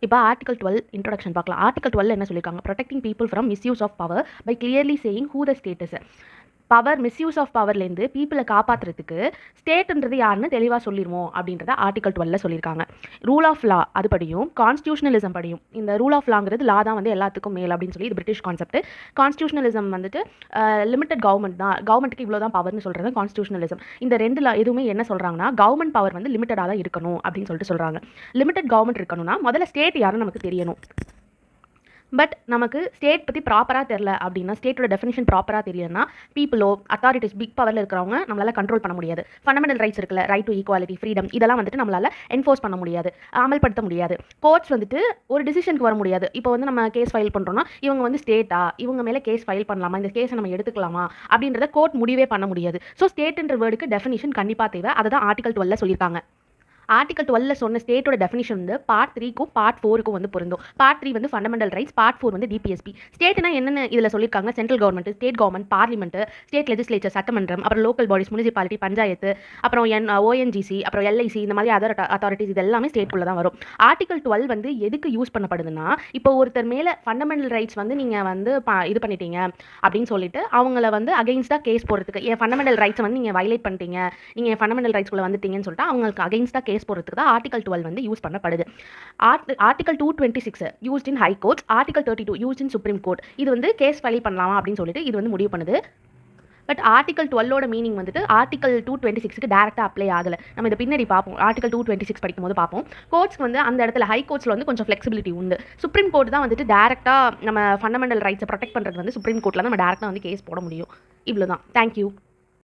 இப்போ article 12 introduction பார்க்கலாம். Article 12 என்ன சொல்லியிருக்காங்க? Protecting people from misuse of power by clearly saying who the state is. Power misuse of பவர்லேருந்து பீப்புளை காப்பாற்றுறதுக்கு ஸ்டேட்ன்றது யாருன்னு தெளிவாக சொல்லிடுவோம் அப்படின்றத ஆர்டிகல் 12 சொல்லியிருக்காங்க. ரூல் ஆஃப் லா அது படியும், கான்ஸ்டியூஷனலிசம் படியும். இந்த ரூல் ஆஃப் லாங்கிறது லா தான் வந்து எல்லாத்துக்கும் மேல் அப்படின்னு சொல்லி இது பிரிட்டிஷ் கான்செப்ட். கான்ஸ்டியூஷனலிசம் வந்துட்டு லிமிட்டட் கவர்மெண்ட் தான், கவர்மெண்ட்டுக்கு இவ்வளோ தான் பவர்னு சொல்கிறது கான்ஸ்டியூஷனலிசம். இந்த ரெண்டு எதுவுமே என்ன சொல்கிறாங்கன்னா கவர்மெண்ட் பவர் வந்து லிமிட்டடாக தான் இருக்கணும் அப்படின்னு சொல்லிட்டு சொல்கிறாங்க. லிமிட்டட் கவர்மெண்ட் இருக்கணும்னா முதல்ல ஸ்டேட் யாருன்னு நமக்கு தெரியணும். பட் நமக்கு ஸ்டேட் பற்றி ப்ராப்பராக தெரில அப்படின்னா, ஸ்டேட்டோட டெஃபினிஷன் ப்ராப்பராக தெரியலன்னா பீப்புளோ அத்தாரிட்டிஸ் பிக் பவரில் இருக்கிறவங்க நம்மளால் கண்ட்ரோல் பண்ண முடியாது. ஃபண்டமெண்டல் ரைட்ஸ் இருக்குல்ல, ரைட் டு ஈக்குவாலிட்டி, ஃப்ரீடம், இதெல்லாம் வந்துட்டு நம்மளால் என்ஃபோர்ஸ் பண்ண முடியாது, அமல்படுத்த முடியாது. கோர்ட்ஸ் வந்துட்டு ஒரு டிசிஷனுக்கு வர முடியாது. இப்போ வந்து நம்ம கேஸ் ஃபைல் பண்ணுறோன்னா இவங்க வந்து ஸ்டேட்டா, இவங்க மேலே கேஸ் ஃபைல் பண்ணலாமா, இந்த கேஸை நம்ம எடுத்துக்கலாமா அப்படின்றத கோர்ட் முடிவே பண்ண முடியாது. ஸோ ஸ்டேட்ன்ற வேர்டுக்கு டெஃபினிஷன் கண்டிப்பாக தேவை. அதை தான் ஆர்டிகல் 12 சொல்லியிருக்காங்க. ஆர்டிகல் 12 சொன்ன ஸ்டேட்டோட டெஃபினிஷன் வந்து பார்ட் 3க்கும் பார்ட் 4க்கும் வந்து பொருந்தும். பார்ட் 3 வந்து ஃபண்டமெண்டல் ரைட்ஸ், பார்ட் 4 வந்து டிபிஎஸ்பி. ஸ்டேட்னா என்னென்ன இதில் சொல்லியிருக்காங்க? Central government, state government, parliament, state legislature சட்டமன்றம், அப்புறம் லோக்கல் பாடிஸ், முனிசிபாலிட்டி, பஞ்சாயத்து, அப்புறம் ஓஎன்ஜிசி, அப்புறம் எல்ஐசி, இந்த மாதிரி அதர் அத்தாரிட்டிஸ் இது எல்லாமே ஸ்டேட்குள்ளே தான் வரும். ஆர்டிகல் 12 வந்து எதுக்கு யூஸ் பண்ணப்படுதுன்னா, இப்போ ஒருத்தர் மேலே ஃபண்டமெண்டல் ரைட்ஸ் வந்து நீங்கள் வந்து இது பண்ணிட்டீங்க அப்படின்னு சொல்லிட்டு அவங்கள வந்து அகெயின்ஸ்டாக கேஸ் போடுறதுக்கு, என் ஃபண்டமெண்டல் ரைட்ஸை வந்து நீங்கள் வயலேட் பண்ணிட்டீங்க, நீங்கள் ஃபண்டமெண்டல் ரைட்ஸ்குள்ளே வந்துட்டீங்கன்னு சொல்லிட்டு அவங்களுக்கு அகெயின்ஸ்டாக கேஸ் போடுறதுக்கு தான் ஆர்டிகல் 12 வந்து யூஸ் பண்ணப்படுது. Article 226 used in high courts, article 32 used in supreme court. இது வந்து கேஸ் ஃபைல் பண்ணலாமா அப்படின்னு சொல்லிட்டு இது வந்து முடிவு பண்ணுது. பட் ஆர்டிகல் 12ஓட மீனிங் வந்துட்டு ஆர்டிகல் 226க்கு டேரெக்டாக அப்ளை ஆகலை. நம்ம இதை பின்னாடி பார்ப்போம், ஆர்டிகல் 226 படிக்கும்போது பார்ப்போம். கோர்ட்ஸ்க்கு வந்து அந்த இடத்துல ஹை கோர்ட்ஸில் வந்து கொஞ்சம் ஃப்ளெக்சிபிலிட்டி உண்டு. சுப்ரீம் கோர்ட் தான் வந்துட்டு டேரெக்டாக நம்ம ஃபண்டமெண்டல் ரைட்ஸை ப்ரொடெக்ட் பண்ணுறது வந்து சுப்ரீம் கோர்ட்டில் நம்ம டேரெக்டாக வந்து கேஸ் போட முடியும். இவ்வளோ தான். தேங்க்யூ.